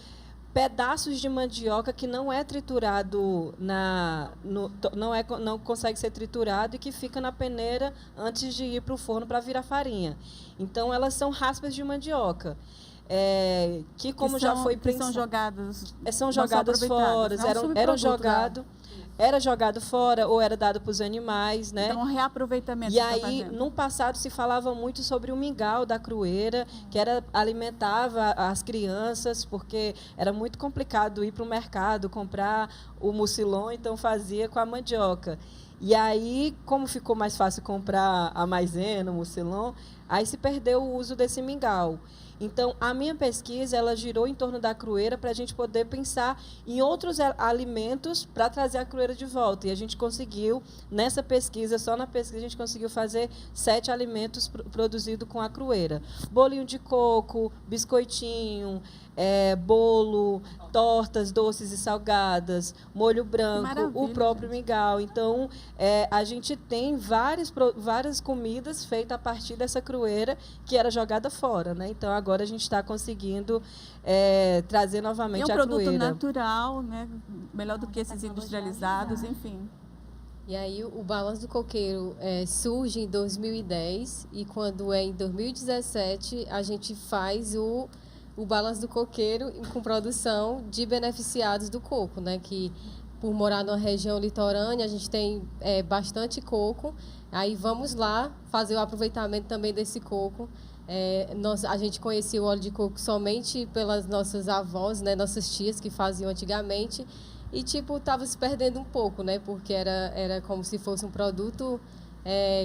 pedaços de mandioca que não é triturado não consegue ser triturado e que fica na peneira antes de ir para o forno para virar farinha. Então elas são raspas de mandioca. Que são jogadas são jogadas fora, era jogado fora ou era dado para os animais, né? Então, um reaproveitamento. E aí, no passado, se falava muito sobre o mingau da crueira, que alimentava as crianças, porque era muito complicado ir para o mercado, comprar o mucilon, então fazia com a mandioca. E aí, como ficou mais fácil comprar a maisena, o mucilon, aí se perdeu o uso desse mingau. Então, a minha pesquisa ela girou em torno da crueira para a gente poder pensar em outros alimentos para trazer a crueira de volta. E a gente conseguiu, nessa pesquisa, só na pesquisa, a gente conseguiu fazer 7 alimentos produzidos com a crueira. Bolinho de coco, biscoitinho, bolo, tortas doces e salgadas, molho branco, o próprio mingau. Então, a gente tem várias comidas feitas a partir dessa crueira que era jogada fora, né? Então, agora a gente está conseguindo trazer novamente a crueira. É um produto natural, né? Melhor do que esses industrializados, enfim. E aí o Balanço do Coqueiro surge em 2010 e quando em 2017 a gente faz o Balanço do Coqueiro com produção de beneficiados do coco, né? Que por morar numa região litorânea, a gente tem bastante coco. Aí vamos lá fazer o aproveitamento também desse coco. A gente conhecia o óleo de coco somente pelas nossas avós, né, nossas tias que faziam antigamente. E, tipo, estava se perdendo um pouco, né? Porque era como se fosse um produto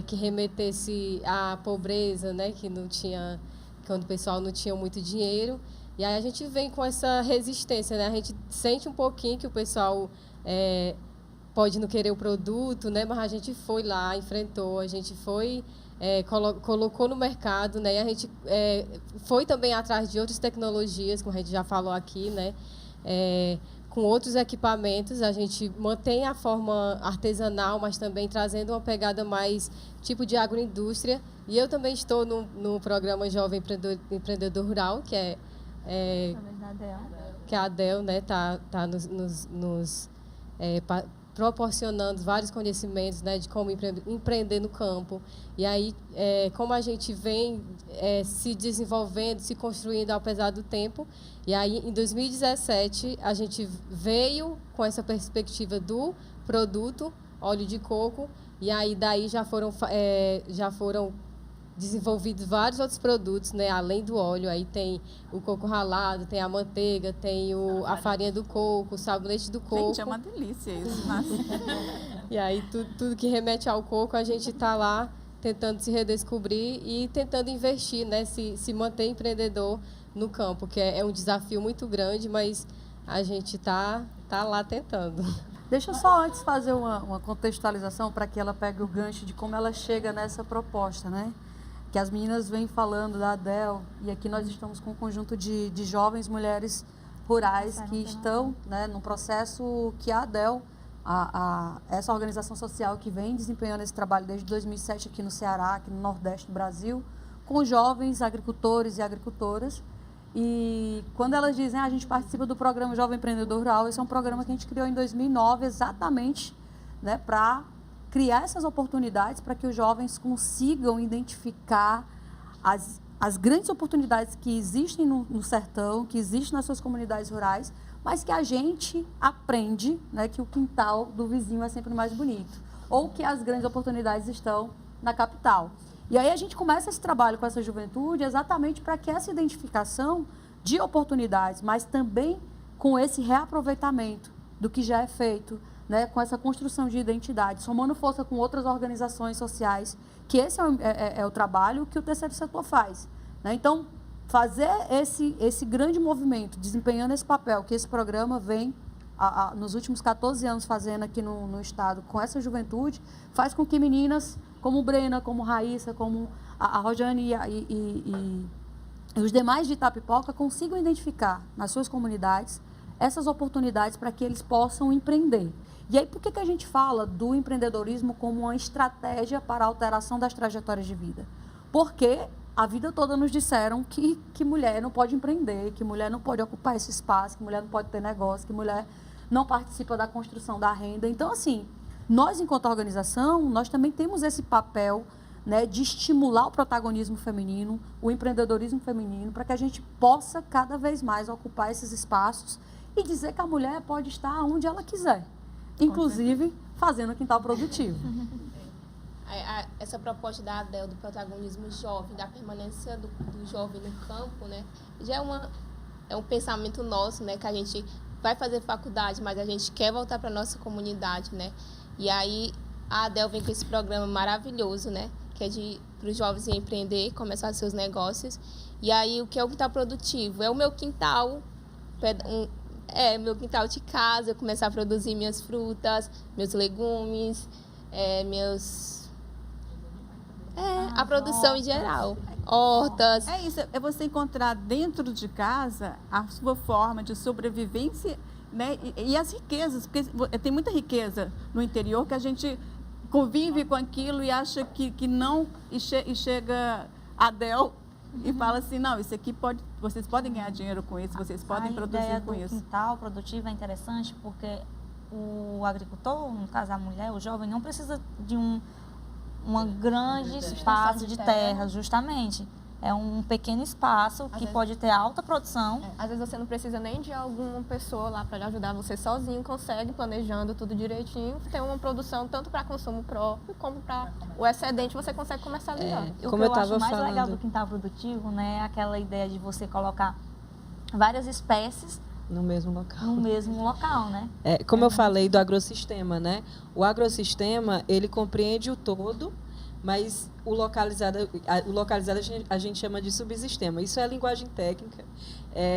que remetesse à pobreza, né? Que não tinha, quando o pessoal não tinha muito dinheiro. E aí a gente vem com essa resistência, né? A gente sente um pouquinho que o pessoal pode não querer o produto, né? Mas a gente foi lá, enfrentou, a gente foi, colocou no mercado, né? E a gente foi também atrás de outras tecnologias, como a gente já falou aqui, né? Com outros equipamentos, a gente mantém a forma artesanal, mas também trazendo uma pegada mais tipo de agroindústria. E eu também estou no programa Jovem Empreendedor Rural, que é a ADEL, né, tá nos proporcionando vários conhecimentos, né, de como empreender no campo. E aí, como a gente vem se desenvolvendo, se construindo apesar do tempo. E aí, em 2017, a gente veio com essa perspectiva do produto, óleo de coco, e aí daí já foram desenvolvidos vários outros produtos, né, além do óleo. Aí tem o coco ralado, tem a manteiga, tem a farinha do coco, o sabonete do coco. Gente, é uma delícia isso, nossa. E aí tudo que remete ao coco, a gente está lá tentando se redescobrir e tentando investir, né, se manter empreendedor no campo, que é um desafio muito grande, mas a gente tá lá tentando. Deixa eu só antes fazer uma contextualização para que ela pegue o gancho de como ela chega nessa proposta, né? Que as meninas vêm falando da ADEL, e aqui nós estamos com um conjunto de jovens mulheres rurais que estão, né, num processo que a ADEL, essa organização social que vem desempenhando esse trabalho desde 2007 aqui no Ceará, aqui no Nordeste do Brasil, com jovens agricultores e agricultoras. E quando elas dizem, a gente participa do programa Jovem Empreendedor Rural, esse é um programa que a gente criou em 2009 exatamente, né, para criar essas oportunidades para que os jovens consigam identificar as grandes oportunidades que existem no sertão, que existem nas suas comunidades rurais, mas que a gente aprende, né, que o quintal do vizinho é sempre mais bonito, ou que as grandes oportunidades estão na capital. E aí a gente começa esse trabalho com essa juventude exatamente para que essa identificação de oportunidades, mas também com esse reaproveitamento do que já é feito, né, com essa construção de identidade, somando força com outras organizações sociais, que esse é o trabalho que o terceiro setor faz, né? Então, fazer esse grande movimento, desempenhando esse papel que esse programa vem, nos últimos 14 anos, fazendo aqui no Estado, com essa juventude, faz com que meninas como Brena, como Raíssa, como a Rojane e os demais de Itapipoca consigam identificar nas suas comunidades essas oportunidades para que eles possam empreender. E aí, por que a gente fala do empreendedorismo como uma estratégia para a alteração das trajetórias de vida? Porque a vida toda nos disseram que mulher não pode empreender, que mulher não pode ocupar esse espaço, que mulher não pode ter negócio, que mulher não participa da construção da renda. Então, assim, nós, enquanto organização, nós também temos esse papel, né, de estimular o protagonismo feminino, o empreendedorismo feminino, para que a gente possa cada vez mais ocupar esses espaços e dizer que a mulher pode estar onde ela quiser, inclusive fazendo quintal produtivo. Essa proposta da ADEL, do protagonismo jovem, da permanência do jovem no campo, né, já é um pensamento nosso, né, que a gente vai fazer faculdade, mas a gente quer voltar para a nossa comunidade, né? E aí a ADEL vem com esse programa maravilhoso, né, que é para os jovens empreender, começar seus negócios. E aí o que é o quintal produtivo? É o meu quintal, meu quintal de casa, eu começar a produzir minhas frutas, meus legumes, a produção em geral, hortas. É isso, é você encontrar dentro de casa a sua forma de sobrevivência, né? E as riquezas, porque tem muita riqueza no interior que a gente convive com aquilo e acha que não, e chega a ADEL e fala assim, não, isso aqui vocês podem ganhar dinheiro com isso, vocês podem produzir com isso. O quintal produtivo é interessante porque o agricultor, no caso a mulher, o jovem, não precisa de um grande espaço de terra, justamente. é um pequeno espaço que vezes- pode ter alta produção. Às vezes você não precisa nem de alguma pessoa lá para lhe ajudar, você sozinho consegue, planejando tudo direitinho, ter uma produção tanto para consumo próprio como para o excedente você consegue comercializar. E o Como que eu eu acho tava mais legal falando. do quintal produtivo, né, é aquela ideia de você colocar várias espécies No mesmo local. no mesmo local, né? Como eu falei do agrossistema, né? O agrossistema, ele compreende o todo, mas o localizado a gente chama de subsistema. Isso é linguagem técnica.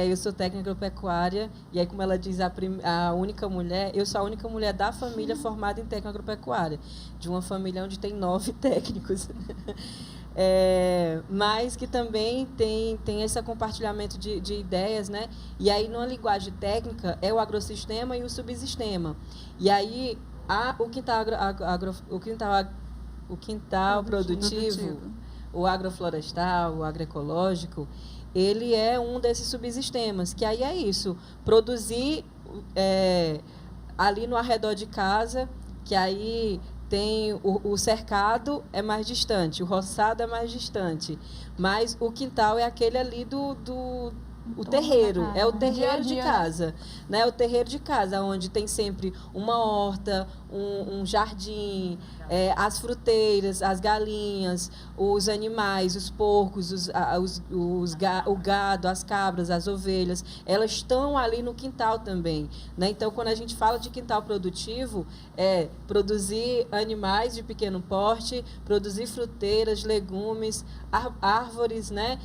Eu sou técnica agropecuária, e aí, como ela diz, a única mulher, eu sou a única mulher da família formada em técnica agropecuária, de uma família onde tem 9 técnicos. Mas que também tem esse compartilhamento de ideias, né? E aí, numa linguagem técnica, é o agrossistema e o subsistema. E aí, o quintal produtivo, o agroflorestal, o agroecológico, ele é um desses subsistemas, que aí é isso, produzir ali no arredor de casa, que aí tem o cercado é mais distante, o roçado é mais distante, mas o quintal é aquele ali o terreiro, é o terreiro de casa, né? O terreiro de casa, onde tem sempre uma horta, um jardim, as fruteiras, as galinhas, os animais, os porcos, o gado, as cabras, as ovelhas, elas estão ali no quintal também, né? Então, quando a gente fala de quintal produtivo, é produzir animais de pequeno porte, produzir fruteiras, legumes, árvores, né?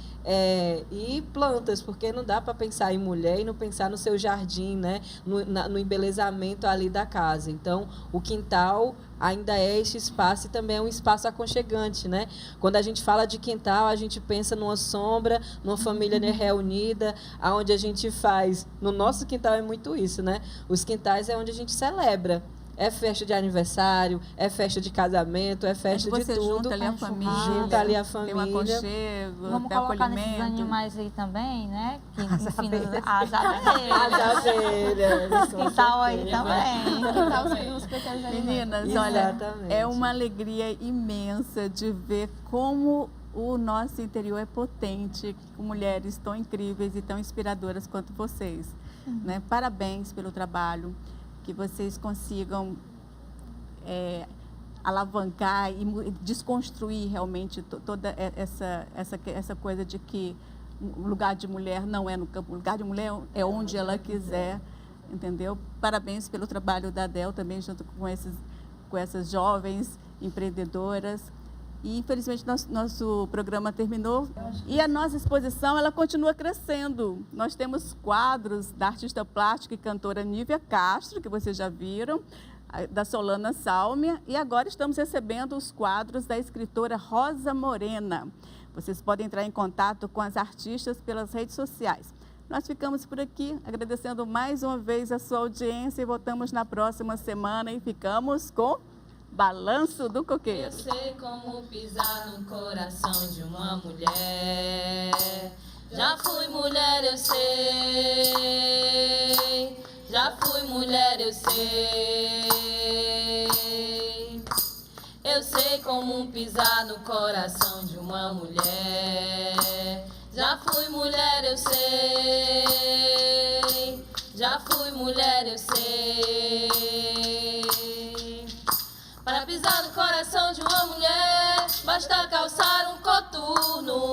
E plantas, porque não dá para pensar em mulher e não pensar no seu jardim, né? No embelezamento ali da casa. Então, o quintal ainda é este espaço e também é um espaço aconchegante, né? Quando a gente fala de quintal, a gente pensa numa sombra, numa família reunida, aonde a gente faz... No nosso quintal é muito isso, né? Os quintais é onde a gente celebra. É festa de aniversário, é festa de casamento, é festa de tudo. Junta ali a família. Junta ali a família. Tem um aconchego, Vamos tem colocar acolhimento. nesses animais aí também, né? Que, enfim, as As abelhas. abelhas. Quintal aí também. Então, os pequenos animais. Meninas, olha, Exatamente. é uma alegria imensa de ver como o nosso interior é potente, com mulheres tão incríveis e tão inspiradoras quanto vocês. Né? Parabéns pelo trabalho, que vocês consigam alavancar e desconstruir realmente toda essa coisa de que o lugar de mulher não é no campo, o lugar de mulher é onde ela quiser, entendeu? Parabéns pelo trabalho da Adel também, junto com essas jovens empreendedoras. E, infelizmente, nosso programa terminou. E a nossa exposição, ela continua crescendo. Nós temos quadros da artista plástica e cantora Nívia Castro, que vocês já viram, da Solana Sálmia. E agora estamos recebendo os quadros da escritora Rosa Morena. Vocês podem entrar em contato com as artistas pelas redes sociais. Nós ficamos por aqui, agradecendo mais uma vez a sua audiência e voltamos na próxima semana e ficamos com Balanço do Coqueiro. Eu sei como pisar no coração de uma mulher. Já fui mulher, eu sei. Já fui mulher, eu sei. Eu sei como pisar no coração de uma mulher. Já fui mulher, eu sei. Já fui mulher, eu sei. Para pisar no coração de uma mulher, basta calçar um coturno.